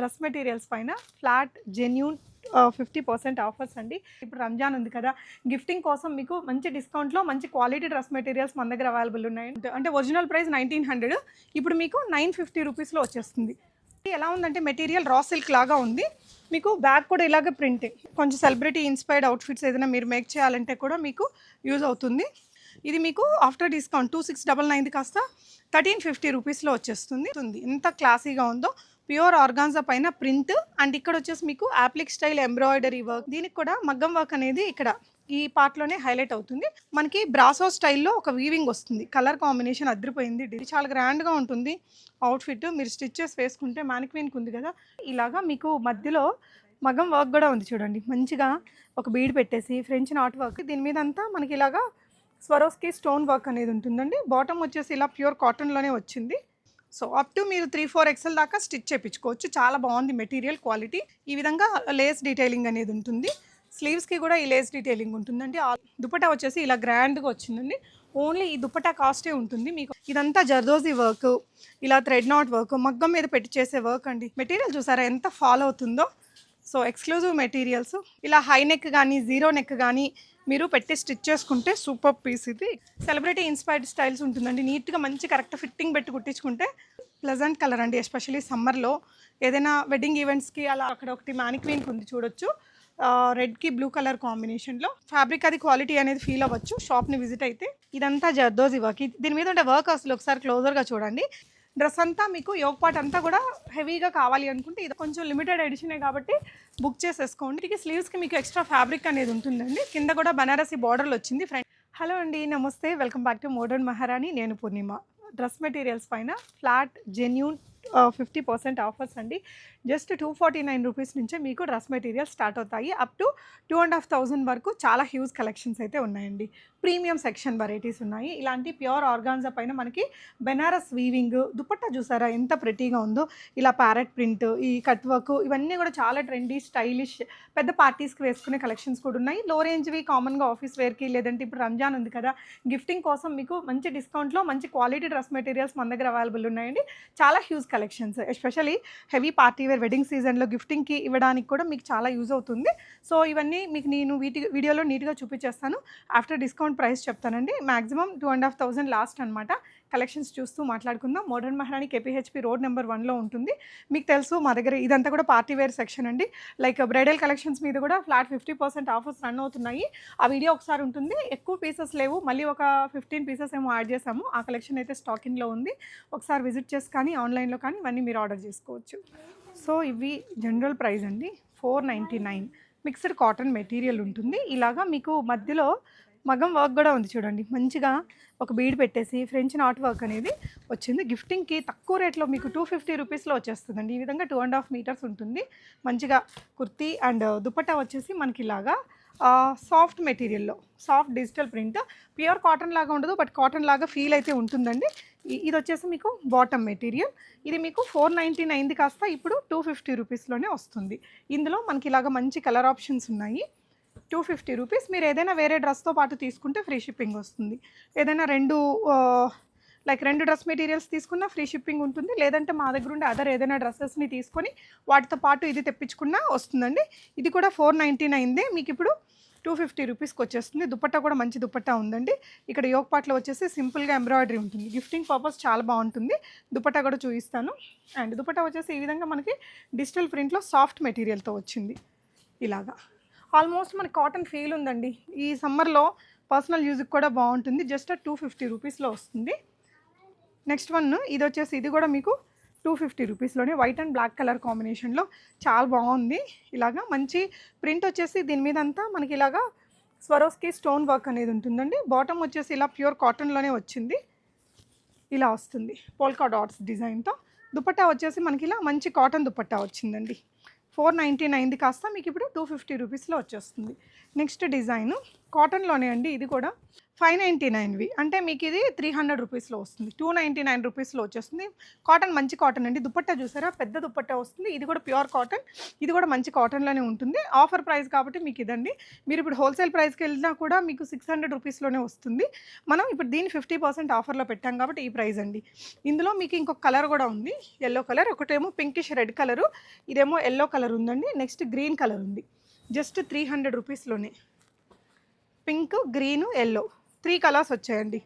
Dress materials పైన flat genuine 50% offers అండి. ఇప్పుడు రంజాన్ ఉంది కదా, గిఫ్టింగ్ కోసం మీకు మంచి డిస్కౌంట్లో మంచి క్వాలిటీ డ్రెస్ మెటీరియల్స్ మన దగ్గర అవైలబుల్ ఉన్నాయి. అంటే ఒరిజినల్ ప్రైస్ 1900, ఇప్పుడు మీకు 950 రూపీస్లో వచ్చేస్తుంది. ఎలా ఉందంటే మెటీరియల్ రా సిల్క్ లాగా ఉంది. మీకు బ్యాగ్ కూడా ఇలాగ ప్రింటింగ్, కొంచెం సెలబ్రిటీ ఇన్స్పైర్డ్ అవుట్ఫిట్స్ ఏదైనా మీరు మేక్ చేయాలంటే కూడా మీకు యూజ్ అవుతుంది. ఇది మీకు ఆఫ్టర్ డిస్కౌంట్ 2699 కాస్త 1350 రూపీస్లో వచ్చేస్తుంది. ఎంత క్లాసీగా ఉందో, ప్యూర్ ఆర్గాన్జా పైన ప్రింట్, అండ్ ఇక్కడ వచ్చేసి మీకు యాప్లిక్ స్టైల్ ఎంబ్రాయిడరీ వర్క్. దీనికి కూడా మగ్గం వర్క్ అనేది ఇక్కడ ఈ పార్ట్లోనే హైలైట్ అవుతుంది. మనకి బ్రాసో స్టైల్లో ఒక వీవింగ్ వస్తుంది. కలర్ కాంబినేషన్ అదిరిపోయింది. ఇది చాలా గ్రాండ్గా ఉంటుంది అవుట్ఫిట్. మీరు స్టిచ్చెస్ వేసుకుంటే మ్యానిక్వీన్కి ఉంది కదా, ఇలాగా మీకు మధ్యలో మగ్గం వర్క్ కూడా ఉంది చూడండి. మంచిగా ఒక బీడ్ పెట్టేసి ఫ్రెంచ్ నాట్ వర్క్, దీని మీద అంతా మనకి ఇలాగా స్వరోస్కి స్టోన్ వర్క్ అనేది ఉంటుందండి. బాటమ్ వచ్చేసి ఇలా ప్యూర్ కాటన్లోనే వచ్చింది. సో అప్ టు మీరు 3-4 XL దాకా స్టిచ్ చేయించుకోవచ్చు. చాలా బాగుంది మెటీరియల్ క్వాలిటీ. ఈ విధంగా లేస్ డీటెయిలింగ్ అనేది ఉంటుంది. స్లీవ్స్కి కూడా ఈ లేస్ డీటెయిలింగ్ ఉంటుందండి. దుపట్టా వచ్చేసి ఇలా గ్రాండ్గా వచ్చిందండి. ఓన్లీ ఈ దుపట్టా కాస్టే ఉంటుంది మీకు. ఇదంతా జర్దోజీ వర్క్, ఇలా థ్రెడ్ నాట్ వర్క్, మగ్గం మీద పెట్టి చేసే వర్క్ అండి. మెటీరియల్ చూసారా ఎంత ఫాలో అవుతుందో. So exclusive materials. ఇలా హై నెక్ కానీ జీరో నెక్ కానీ మీరు పెట్టి స్టిచ్ చేసుకుంటే సూపర్ పీస్. ఇది సెలబ్రిటీ ఇన్స్పైర్డ్ స్టైల్స్ ఉంటుందండి. నీట్గా మంచి కరెక్ట్ ఫిట్టింగ్ పెట్టి కుట్టించుకుంటే ప్లెజెంట్ కలర్ అండి. ఎస్పెషల్లీ సమ్మర్లో ఏదైనా వెడ్డింగ్ ఈవెంట్స్కి అలా అక్కడ ఒకటి మ్యానిక్వీన్కి ఉంది చూడొచ్చు, రెడ్కి బ్లూ కలర్ కాంబినేషన్లో. ఫ్యాబ్రిక్ అది క్వాలిటీ అనేది ఫీల్ అవ్వచ్చు షాప్ని విజిట్ అయితే. ఇదంతా జర్దోజీ వర్క్. దీని మీద ఉండే వర్క్ అసలు ఒకసారి క్లోజర్గా చూడండి. డ్రెస్ అంతా మీకు యోగ్ పార్ట్ అంతా కూడా హెవీగా కావాలి అనుకుంటే ఇది కొంచెం లిమిటెడ్ ఎడిషనే కాబట్టి బుక్ చేసేసుకోండి. ఇది స్లీవ్స్కి మీకు ఎక్స్ట్రా ఫ్యాబ్రిక్ అనేది ఉంటుందండి. కింద కూడా బనారసి బార్డర్లు వచ్చింది ఫ్రంట్. హలో అండి, నమస్తే, వెల్కమ్ బ్యాక్ టు మోడర్న్ మహారాణి. నేను పూర్ణిమ. డ్రెస్ మెటీరియల్స్ పైన ఫ్లాట్ జెన్యూన్ 50% ఆఫర్స్ అండి. జస్ట్ 249 రూపీస్ నుంచే మీకు డ్రెస్ మెటీరియల్ స్టార్ట్ అవుతాయి. అప్ టు 2500 వరకు చాలా హ్యూజ్ కలెక్షన్స్ అయితే ఉన్నాయండి. ప్రీమియం సెక్షన్ వెరైటీస్ ఉన్నాయి. ఇలాంటి ప్యూర్ ఆర్గాన్జా పైన మనకి బెనారస్ వీవింగ్, దుపట్టా చూసారా ఎంత ప్రెటీగా ఉందో, ఇలా ప్యారెట్ ప్రింట్, ఈ కట్ వర్క్, ఇవన్నీ కూడా చాలా ట్రెండీ స్టైలిష్ పెద్ద పార్టీస్కి వేసుకునే కలెక్షన్స్ కూడా ఉన్నాయి. లో రేంజ్వి కామన్గా ఆఫీస్ వేర్కి, లేదంటే ఇప్పుడు రంజాన్ ఉంది కదా, గిఫ్టింగ్ కోసం మీకు మంచి డిస్కౌంట్లో మంచి క్వాలిటీ డ్రెస్ మెటీరియల్స్ మన దగ్గర అవైలబుల్ ఉన్నాయండి. చాలా huge collections, especially heavy party wear wedding సీజన్లో గిఫ్టింగ్కి ఇవ్వడానికి కూడా మీకు చాలా యూజ్ అవుతుంది. సో ఇవన్నీ మీకు నేను వీడియోలో నీట్గా చూపించేస్తాను. ఆఫ్టర్ డిస్కౌంట్ ప్రైస్ చెప్తానండి. మ్యాక్సిమం 2500 లాస్ట్ అనమాట. కలెక్షన్స్ చూస్తూ మాట్లాడుకుందాం. మోడర్న్ మహారాణి KPHP రోడ్ నెంబర్ 1లో ఉంటుంది. మీకు తెలుసు మా దగ్గర ఇదంతా కూడా పార్టీ వేర్ సెక్షన్ అండి. లైక్ బ్రైడల్ కలెక్షన్స్ మీద కూడా ఫ్లాట్ 50% ఆఫర్స్ రన్ అవుతున్నాయి. ఆ వీడియో ఒకసారి ఉంటుంది. ఎక్కువ పీసెస్ లేవు, మళ్ళీ ఒక 15 పీసెస్ ఏమో యాడ్ చేసాము. ఆ కలెక్షన్ అయితే స్టాకింగ్లో ఉంది. ఒకసారి విజిట్ చేసి కానీ ఆన్లైన్లో కానీ ఇవన్నీ మీరు ఆర్డర్ చేసుకోవచ్చు. సో ఇవి జనరల్ ప్రైస్ అండి, 499. మిక్స్డ్ కాటన్ మెటీరియల్ ఉంటుంది. ఇలాగా మీకు మధ్యలో మగం వర్క్ కూడా ఉంది చూడండి. మంచిగా ఒక బీడ్ పెట్టేసి ఫ్రెంచ్ నాట్ వర్క్ అనేది వచ్చింది. గిఫ్టింగ్కి తక్కువ రేట్లో మీకు 250 రూపీస్లో వచ్చేస్తుందండి. ఈ విధంగా 2.5 మీటర్స్ ఉంటుంది. మంచిగా కుర్తీ అండ్ దుపట్టా వచ్చేసి మనకి ఇలాగా సాఫ్ట్ మెటీరియల్లో, soft digital print, pure cotton లాగా ఉండదు, బట్ కాటన్ లాగా ఫీల్ అయితే ఉంటుందండి. ఇది వచ్చేసి మీకు బాటమ్ మెటీరియల్. ఇది మీకు 499 కాస్త ఇప్పుడు 250 రూపీస్లోనే వస్తుంది. ఇందులో మనకి ఇలాగ మంచి కలర్ ఆప్షన్స్ ఉన్నాయి. 250 రూపీస్. మీరు ఏదైనా వేరే డ్రెస్తో పాటు తీసుకుంటే ఫ్రీ షిప్పింగ్ వస్తుంది. ఏదైనా రెండు డ్రెస్ మెటీరియల్స్ తీసుకున్నా ఫ్రీ షిప్పింగ్ ఉంటుంది. లేదంటే మా దగ్గర ఉండే అదర్ ఏదైనా డ్రెస్సెస్ని తీసుకొని వాటితో పాటు ఇది తెప్పించుకున్నా వస్తుందండి. ఇది కూడా 499దే, మీకు ఇప్పుడు 250 రూపీస్కి వచ్చేస్తుంది. దుపట్టా కూడా మంచి దుపట్టా ఉందండి. ఇక్కడ యోగ్ పార్ట్లో వచ్చేసి సింపుల్గా ఎంబ్రాయిడరీ ఉంటుంది. గిఫ్టింగ్ పర్పస్ చాలా బాగుంటుంది. దుపట్టా కూడా చూపిస్తాను. అండ్ దుపట్టా వచ్చేసి ఈ విధంగా మనకి డిజిటల్ ప్రింట్లో సాఫ్ట్ మెటీరియల్తో వచ్చింది. ఇలాగా ఆల్మోస్ట్ మనకి కాటన్ ఫీల్ ఉందండి. ఈ సమ్మర్లో పర్సనల్ యూజ్కి కూడా బాగుంటుంది. జస్ట్ 250 రూపీస్లో వస్తుంది. నెక్స్ట్ వన్ ఇది వచ్చేసి ఇది కూడా మీకు 250 రూపీస్లోనే వైట్ అండ్ బ్లాక్ కలర్ కాంబినేషన్లో చాలా బాగుంది. ఇలాగా మంచి ప్రింట్ వచ్చేసి దీని మీద అంతా మనకి ఇలాగా స్వరోస్కి స్టోన్ వర్క్ అనేది ఉంటుందండి. బాటమ్ వచ్చేసి ఇలా ప్యూర్ కాటన్లోనే వచ్చింది. ఇలా వస్తుంది పోల్కా డాట్స్ డిజైన్తో. దుపట్టా వచ్చేసి మనకి ఇలా మంచి కాటన్ దుపట్టా వచ్చిందండి. 499 కాస్త మీకు ఇప్పుడు 250 రూపీస్లో వచ్చేస్తుంది. నెక్స్ట్ డిజైను కాటన్లోనే అండి ఇది కూడా 599వి అంటే మీకు ఇది 300 రూపీస్లో వస్తుంది. 299 రూపీస్లో వచ్చేస్తుంది. కాటన్ మంచి కాటన్ అండి. దుపట్టా చూసారా పెద్ద దుపట్టా వస్తుంది. ఇది కూడా ప్యూర్ కాటన్. ఇది కూడా మంచి కాటన్లోనే ఉంటుంది. ఆఫర్ ప్రైస్ కాబట్టి మీకు ఇదండి. మీరు ఇప్పుడు హోల్సేల్ ప్రైస్కి వెళ్ళినా కూడా మీకు 600 రూపీస్లోనే వస్తుంది. మనం ఇప్పుడు దీన్ని 50% ఆఫర్లో పెట్టాం కాబట్టి ఈ ప్రైస్ అండి. ఇందులో మీకు ఇంకొక కలర్ కూడా ఉంది, ఎల్లో కలర్. ఒకటేమో పింకిష్ రెడ్ కలరు, ఇదేమో ఎల్లో కలర్ ఉందండి. నెక్స్ట్ గ్రీన్ కలర్ ఉంది. జస్ట్ 300 రూపీస్లోనే పింక్, గ్రీను, ఎల్లో 3 కలర్స్ వచ్చాయండి.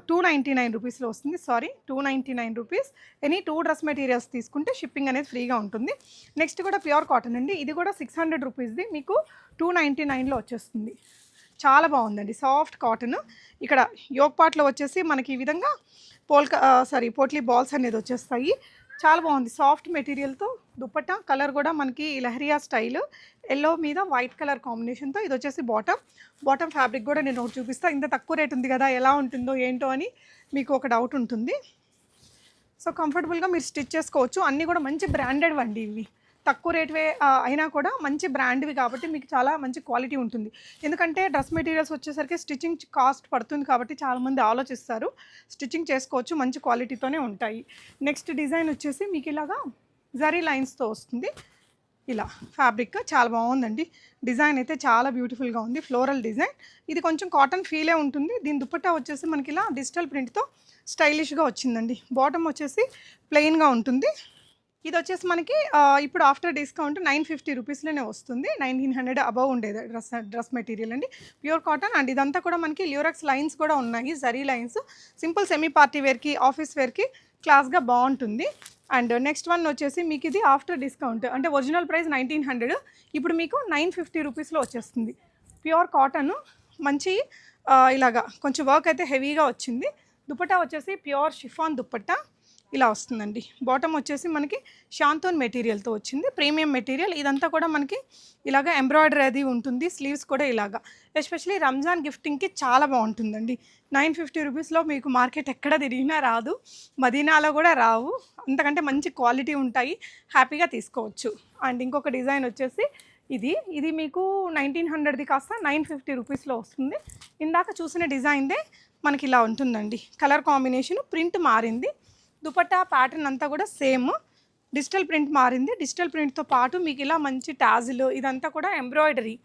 299 రూపీస్లో వస్తుంది. 299 రూపీస్. ఎనీ 2 డ్రెస్ మెటీరియల్స్ తీసుకుంటే షిప్పింగ్ అనేది ఫ్రీగా ఉంటుంది. నెక్స్ట్ కూడా ప్యూర్ కాటన్ అండి. ఇది కూడా 600 రూపీస్ది మీకు 299లో వచ్చేస్తుంది. చాలా బాగుందండి, సాఫ్ట్ కాటన్. ఇక్కడ యోక్ పార్ట్లో వచ్చేసి మనకి ఈ విధంగా పోట్లీ బాల్స్ అనేది వచ్చేస్తాయి. చాలా బాగుంది, సాఫ్ట్ మెటీరియల్తో. దుపట్టా కలర్ కూడా మనకి లహరియా స్టైల్, ఎల్లో మీద వైట్ కలర్ కాంబినేషన్తో. ఇది వచ్చేసి బాటమ్ ఫ్యాబ్రిక్ కూడా నేను ఒకటి చూపిస్తాను. ఇంత తక్కువ రేట్ ఉంది కదా, ఎలా ఉంటుందో ఏంటో అని మీకు ఒక డౌట్ ఉంటుంది. సో కంఫర్టబుల్గా మీరు స్టిచ్ చేసుకోవచ్చు. అన్నీ కూడా మంచి బ్రాండెడ్ అండి. ఇవి తక్కువ రేట్వే అయినా కూడా మంచి బ్రాండ్వి కాబట్టి మీకు చాలా మంచి క్వాలిటీ ఉంటుంది. ఎందుకంటే డ్రెస్ మెటీరియల్స్ వచ్చేసరికి స్టిచ్చింగ్ కాస్ట్ పడుతుంది కాబట్టి చాలామంది ఆలోచిస్తారు. స్టిచ్చింగ్ చేసుకోవచ్చు, మంచి క్వాలిటీతోనే ఉంటాయి. నెక్స్ట్ డిజైన్ వచ్చేసి మీకు ఇలాగా జరీ లైన్స్తో వస్తుంది. ఇలా ఫ్యాబ్రిక్ చాలా బాగుందండి. డిజైన్ అయితే చాలా బ్యూటిఫుల్గా ఉంది, ఫ్లోరల్ డిజైన్. ఇది కొంచెం కాటన్ ఫీలే ఉంటుంది. దీని దుపట్టా వచ్చేసి మనకి ఇలా డిజిటల్ ప్రింట్తో స్టైలిష్గా వచ్చిందండి. బాటమ్ వచ్చేసి ప్లెయిన్గా ఉంటుంది. ఇది వచ్చేసి మనకి ఇప్పుడు ఆఫ్టర్ డిస్కౌంట్ 950 రూపీస్లోనే వస్తుంది. 1900 అబవ్ ఉండేది డ్రెస్ మెటీరియల్ అండి. ప్యూర్ కాటన్ అండ్ ఇదంతా కూడా మనకి ల్యూరెక్స్ లైన్స్ కూడా ఉన్నాయి, zari lines. Simple semi party వేర్కి, ఆఫీస్ వేర్కి క్లాస్గా బాగుంటుంది. అండ్ నెక్స్ట్ వన్ వచ్చేసి మీకు ఇది ఆఫ్టర్ డిస్కౌంట్ అంటే ఒరిజినల్ ప్రైస్ 1900, ఇప్పుడు మీకు 950 రూపీస్లో వచ్చేస్తుంది. ప్యూర్ కాటన్ మంచి ఇలాగా కొంచెం వర్క్ అయితే హెవీగా వచ్చింది. దుపట్టా వచ్చేసి ప్యూర్ షిఫాన్ దుపట్టా ఇలా వస్తుందండి. బాటమ్ వచ్చేసి మనకి షాంతోన్ మెటీరియల్తో వచ్చింది, ప్రీమియం మెటీరియల్. ఇదంతా కూడా మనకి ఇలాగ ఎంబ్రాయిడరీ అది ఉంటుంది. స్లీవ్స్ కూడా ఇలాగా. ఎస్పెషలీ రంజాన్ గిఫ్టింగ్కి చాలా బాగుంటుందండి. 950 రూపీస్లో మీకు మార్కెట్ ఎక్కడ తిరిగినా రాదు, మదీనాలో కూడా రావు. అంతకంటే మంచి క్వాలిటీ ఉంటాయి, హ్యాపీగా తీసుకోవచ్చు. అండ్ ఇంకొక డిజైన్ వచ్చేసి ఇది మీకు 1900ది కాస్త 950 రూపీస్లో వస్తుంది. ఇందాక చూసిన డిజైన్దే మనకి ఇలా ఉంటుందండి. కలర్ కాంబినేషన్, ప్రింట్ మారింది. దుపట్టా ప్యాటర్న్ అంతా కూడా సేమ్. డిజిటల్ ప్రింట్ మారింది. డిజిటల్ ప్రింట్తో పాటు మీకు ఇలా మంచి టాజిల్, ఇదంతా కూడా ఎంబ్రాయిడరీ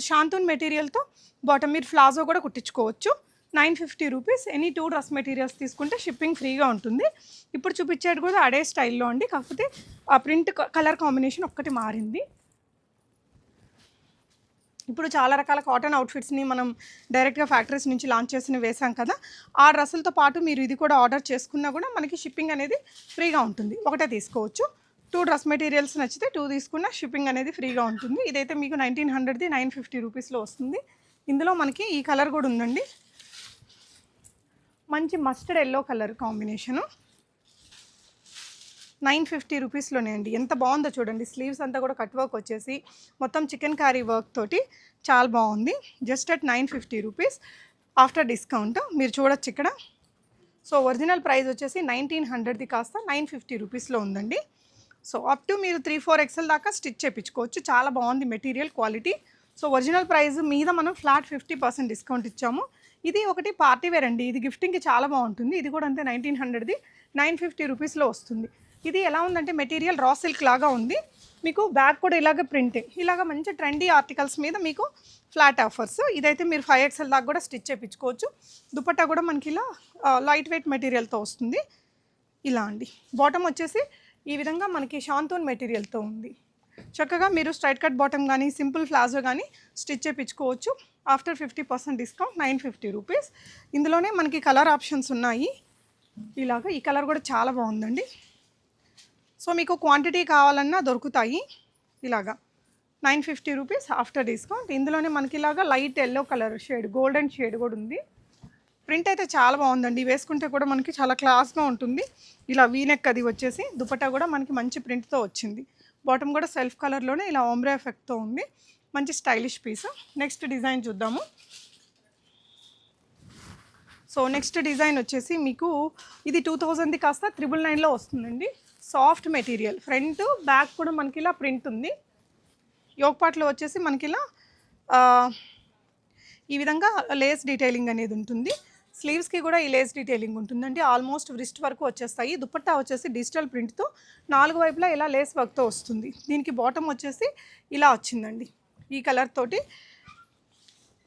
షాంతూన్ మెటీరియల్తో బాటమ్. మీరు ప్లాజో కూడా కుట్టించుకోవచ్చు. 950 రూపీస్. ఎనీ 2 డ్రెస్ మెటీరియల్స్ తీసుకుంటే షిప్పింగ్ ఫ్రీగా ఉంటుంది. ఇప్పుడు చూపించేది కూడా అదే స్టైల్లో అండి, కాకపోతే ఆ ప్రింట్ కలర్ కాంబినేషన్ ఒక్కటి మారింది. ఇప్పుడు చాలా రకాల కాటన్ అవుట్ఫిట్స్ని మనం డైరెక్ట్గా ఫ్యాక్టరీస్ నుంచి లాంచ్ చేసి వేసాం కదా, ఆ డ్రెస్సులతో పాటు మీరు ఇది కూడా ఆర్డర్ చేసుకున్నా కూడా మనకి షిప్పింగ్ అనేది ఫ్రీగా ఉంటుంది. ఒకటే తీసుకోవచ్చు. 2 డ్రెస్ మెటీరియల్స్ నచ్చితే 2 తీసుకున్నా షిప్పింగ్ అనేది ఫ్రీగా ఉంటుంది. ఇదైతే మీకు 1900ది 950 రూపీస్లో వస్తుంది. ఇందులో మనకి ఈ కలర్ కూడా ఉందండి, మంచి మస్టర్డ్ ఎల్లో కలర్ కాంబినేషను. 950 రూపీస్లోనే అండి. ఎంత బాగుందో చూడండి. స్లీవ్స్ అంతా కూడా కట్ వర్క్ వచ్చేసి మొత్తం చికెన్ కర్రీ వర్క్ తోటి చాలా బాగుంది. Just at 950 rupees after discount. మీరు చూడొచ్చు ఇక్కడ. సో ఒరిజినల్ ప్రైస్ వచ్చేసి 1900ది కాస్త 950 రూపీస్లో ఉందండి. సో అప్ టు మీరు 3-4 ఎక్స్ఎల్ దాకా స్టిచ్ చేయించుకోవచ్చు. చాలా బాగుంది material quality. So original price మీద మనం ఫ్లాట్ 50% డిస్కౌంట్ ఇచ్చాము. ఇది ఒకటి పార్టీ వేర్ అండి. ఇది గిఫ్టింగ్కి చాలా బాగుంటుంది. ఇది కూడా అంతే 1900ది 950 రూపీస్లో వస్తుంది. ఇది ఎలా ఉందంటే మెటీరియల్ రా సిల్క్ లాగా ఉంది. మీకు బ్యాక్ కూడా ఇలాగ ప్రింటింగ్, ఇలాగ మంచి ట్రెండీ ఆర్టికల్స్ మీద మీకు ఫ్లాట్ ఆఫర్స్. ఇదైతే మీరు 5 ఎక్స్ఎల్ దాకా కూడా స్టిచ్ చేయించుకోవచ్చు. దుపట్టా కూడా మనకి ఇలా లైట్ వెయిట్ మెటీరియల్తో వస్తుంది. ఇలా అండి. బాటమ్ వచ్చేసి ఈ విధంగా మనకి షాంతోన్ మెటీరియల్తో ఉంది. చక్కగా మీరు స్ట్రైట్ కట్ బాటమ్ కానీ సింపుల్ ప్లాజో కానీ స్టిచ్ చేయించుకోవచ్చు. After 50% discount 950 rupees. ఇందులోనే మనకి కలర్ ఆప్షన్స్ ఉన్నాయి. ఇలాగ ఈ కలర్ కూడా చాలా బాగుందండి. సో మీకు క్వాంటిటీ కావాలన్నా దొరుకుతాయి. ఇలాగా 950 రూపీస్ ఆఫ్టర్ డిస్కౌంట్. ఇందులోనే మనకి ఇలాగా light yellow colour shade, golden shade కూడా ఉంది. ప్రింట్ అయితే చాలా బాగుందండి. వేసుకుంటే కూడా మనకి చాలా క్లాస్గా ఉంటుంది. ఇలా వీనెక్ అది వచ్చేసి దుపట్టా కూడా మనకి మంచి ప్రింట్తో వచ్చింది. బాటమ్ కూడా సెల్ఫ్ కలర్లోనే ఇలా ఓమ్బ్రే ఎఫెక్ట్తో ఉంది. మంచి స్టైలిష్ పీస్. నెక్స్ట్ డిజైన్ చూద్దాము. సో నెక్స్ట్ డిజైన్ వచ్చేసి మీకు ఇది 2000ది కాస్త 999లో వస్తుందండి. సాఫ్ట్ మెటీరియల్, ఫ్రంట్ బ్యాక్ కూడా మనకి ఇలా ప్రింట్ ఉంది. యోక్ పార్ట్లో వచ్చేసి మనకి ఇలా ఈ విధంగా లేస్ డీటెయిలింగ్ అనేది ఉంటుంది. స్లీవ్స్కి కూడా ఈ లేస్ డీటెయిలింగ్ ఉంటుందండి. ఆల్మోస్ట్ రిస్ట్ వరకు వచ్చేస్తాయి. దుపట్టా వచ్చేసి డిజిటల్ ప్రింట్తో 4 వైపులా ఇలా లేస్ వర్క్తో వస్తుంది. దీనికి బాటమ్ వచ్చేసి ఇలా వచ్చిందండి ఈ కలర్ తోటి.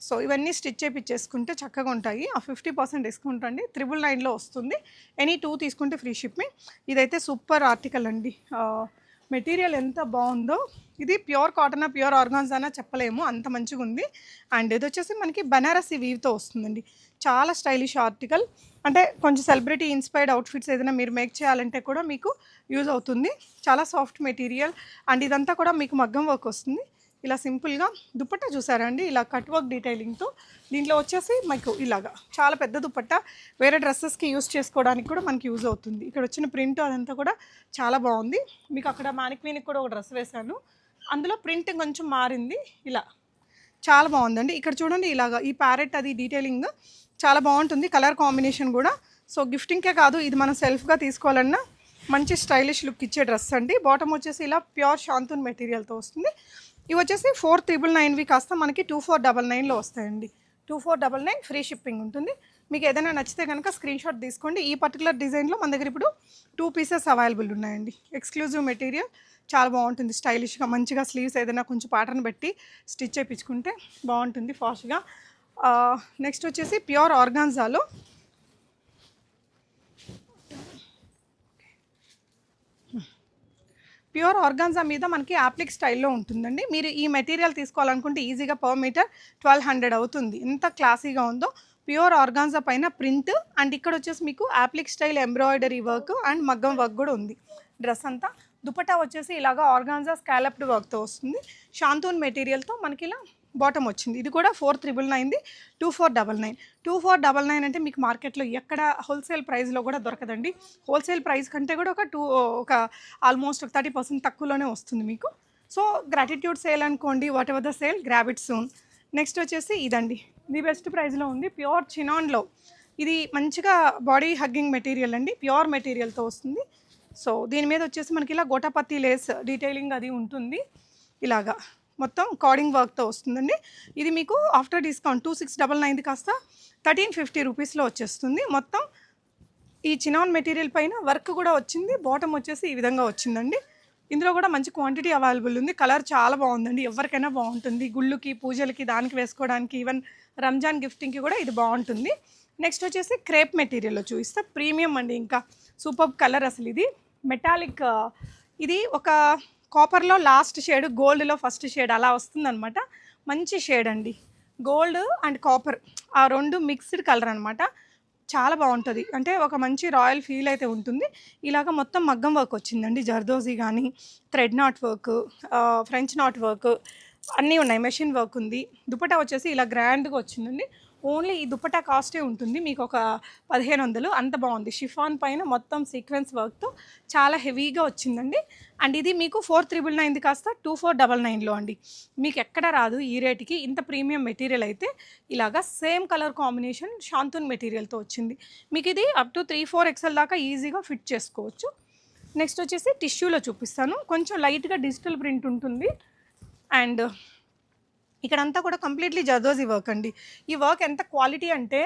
సో ఇవన్నీ స్టిచ్ చేయించేసుకుంటే చక్కగా ఉంటాయి. ఆ 50% డిస్కౌంట్ అండి 999లో వస్తుంది. ఎనీ 2 తీసుకుంటే ఫ్రీ షిప్పింగ్. ఇదైతే సూపర్ ఆర్టికల్ అండి. మెటీరియల్ ఎంత బాగుందో. ఇది ప్యూర్ కాటనా ప్యూర్ ఆర్గాన్జానా చెప్పలేము, అంత మంచిగా ఉంది. అండ్ ఇది వచ్చేసి మనకి బనారసి వీవ్తో వస్తుందండి. చాలా స్టైలిష్ ఆర్టికల్. అంటే కొంచెం సెలబ్రిటీ ఇన్స్పైర్డ్ అవుట్ఫిట్స్ ఏదైనా మీరు మేక్ చేయాలంటే కూడా మీకు యూజ్ అవుతుంది. చాలా సాఫ్ట్ మెటీరియల్. అండ్ ఇదంతా కూడా మీకు మగ్గం వర్క్ వస్తుంది. ఇలా సింపుల్గా దుపట్టా చూసారా అండి, ఇలా కట్ వర్క్ డీటెయిలింగ్తో. దీంట్లో వచ్చేసి మీకు ఇలాగా చాలా పెద్ద దుపట్టా, వేరే డ్రెస్సెస్కి యూజ్ చేసుకోవడానికి కూడా మనకి యూజ్ అవుతుంది. ఇక్కడ వచ్చిన ప్రింట్ అదంతా కూడా చాలా బాగుంది. మీకు అక్కడ మ్యానిక్వీన్కి కూడా ఒక డ్రెస్ వేశాను, అందులో ప్రింట్ కొంచెం మారింది. ఇలా చాలా బాగుందండి. ఇక్కడ చూడండి ఇలాగా ఈ ప్యారెట్ అది డీటెయిలింగ్ చాలా బాగుంటుంది. కలర్ కాంబినేషన్ కూడా. సో గిఫ్టింగ్కే కాదు, ఇది మనం సెల్ఫ్గా తీసుకోవాలన్నా మంచి స్టైలిష్ లుక్ ఇచ్చే డ్రెస్ అండి. బాటమ్ వచ్చేసి ఇలా ప్యూర్ షాంతూన్ మెటీరియల్తో వస్తుంది. ఇవి వచ్చేసి 4999వి కాస్త మనకి 2499లో వస్తాయండి. 2499 ఫ్రీ షిప్పింగ్ ఉంటుంది. మీకు ఏదైనా నచ్చితే కనుక స్క్రీన్ షాట్ తీసుకోండి. ఈ పర్టికులర్ డిజైన్లో మన దగ్గర ఇప్పుడు 2 పీసెస్ అవైలబుల్ ఉన్నాయండి. ఎక్స్క్లూజివ్ మెటీరియల్, చాలా బాగుంటుంది. స్టైలిష్గా మంచిగా స్లీవ్స్ ఏదైనా కొంచెం ప్యాటర్న్ పెట్టి స్టిచ్ చేయించుకుంటే బాగుంటుంది ఫాస్ట్గా. నెక్స్ట్ వచ్చేసి ప్యూర్ ఆర్గాన్జాలో ప్యూర్ ఆర్గాన్జా మీద మనకి యాప్లిక్ స్టైల్లో ఉంటుందండి. మీరు ఈ మెటీరియల్ తీసుకోవాలనుకుంటే ఈజీగా పర్ మీటర్ 1200 అవుతుంది. ఎంత క్లాసీగా ఉందో. ప్యూర్ ఆర్గాన్జా పైన ప్రింట్ అండ్ ఇక్కడ వచ్చేసి మీకు appliqué style embroidery work and మగ్గం వర్క్ కూడా ఉంది డ్రెస్ అంతా. దుపట్టా వచ్చేసి ఇలాగా ఆర్గాన్జా స్కాలప్డ్ వర్క్తో వస్తుంది. షాంతూన్ మెటీరియల్తో మనకి ఇలా బాటమ్ వచ్చింది. ఇది కూడా 4999ది 2499. 2499 అంటే మీకు మార్కెట్లో ఎక్కడ హోల్సేల్ ప్రైస్లో కూడా దొరకదండి. హోల్సేల్ ప్రైస్ కంటే కూడా ఒక ఆల్మోస్ట్ 30% తక్కువలోనే వస్తుంది మీకు. సో గ్రాటిట్యూడ్ సేల్ అనుకోండి, what ever the sale, grab it soon. Next వచ్చేసి ఇదండి, ఇది బెస్ట్ ప్రైస్లో ఉంది. ప్యూర్ చినాన్లో ఇది మంచిగా బాడీ హగ్గింగ్ మెటీరియల్ అండి. ప్యూర్ మెటీరియల్తో వస్తుంది. సో దీని మీద వచ్చేసి మనకి ఇలా గోటాపత్తి లేస్ డీటెయిలింగ్ అది ఉంటుంది. ఇలాగా మొత్తం కార్డింగ్ వర్క్తో వస్తుందండి. ఇది మీకు ఆఫ్టర్ డిస్కౌంట్ 2699 కాస్త 1350 రూపీస్లో వచ్చేస్తుంది. మొత్తం ఈ చినాన్ మెటీరియల్ పైన వర్క్ కూడా వచ్చింది. బాటమ్ వచ్చేసి ఈ విధంగా వచ్చిందండి. ఇందులో కూడా మంచి క్వాంటిటీ అవైలబుల్ ఉంది. కలర్ చాలా బాగుందండి, ఎవరికైనా బాగుంటుంది. గుళ్ళుకి పూజలకి దానికి వేసుకోవడానికి, ఈవెన్ రంజాన్ గిఫ్టింగ్కి కూడా ఇది బాగుంటుంది. నెక్స్ట్ వచ్చేసి క్రేప్ మెటీరియల్లో చూపిస్తే ప్రీమియం అండి. ఇంకా సూపర్ కలర్ అసలు. ఇది మెటాలిక్, ఇది ఒక కాపర్లో లాస్ట్ షేడ్, గోల్డ్లో ఫస్ట్ షేడ్ అలా వస్తుందన్నమాట. మంచి షేడ్ అండి. గోల్డ్ అండ్ కాపర్ ఆ రెండు మిక్స్డ్ కలర్ అనమాట. చాలా బాగుంటుంది. అంటే ఒక మంచి రాయల్ ఫీల్ అయితే ఉంటుంది. ఇలాగ మొత్తం మగ్గం వర్క్ వచ్చిందండి. జర్దోజీ కానీ, thread knot work, French knot work అన్నీ ఉన్నాయి. మెషిన్ వర్క్ ఉంది. దుపట్టా వచ్చేసి ఇలా గ్రాండ్గా వచ్చిందండి. ఓన్లీ ఈ దుపట్టా కాస్టే ఉంటుంది మీకు ఒక 1500. అంత బాగుంది. షిఫాన్ పైన మొత్తం సీక్వెన్స్ వర్క్తో చాలా హెవీగా వచ్చిందండి. అండ్ ఇది మీకు 4999 కాస్త 2499లో అండి. మీకు ఎక్కడ రాదు ఈ రేటుకి. ఇంత ప్రీమియం మెటీరియల్ అయితే ఇలాగా సేమ్ కలర్ కాంబినేషన్ షాంతూన్ మెటీరియల్తో వచ్చింది. మీకు ఇది అప్ టు 3-4 XL దాకా ఈజీగా ఫిట్ చేసుకోవచ్చు. నెక్స్ట్ వచ్చేసి టిష్యూలో చూపిస్తాను. కొంచెం లైట్గా డిజిటల్ ప్రింట్ ఉంటుంది. అండ్ ఇక్కడంతా కూడా కంప్లీట్లీ జర్దోజీ వర్క్ అండి. ఈ వర్క్ ఎంత క్వాలిటీ అంటే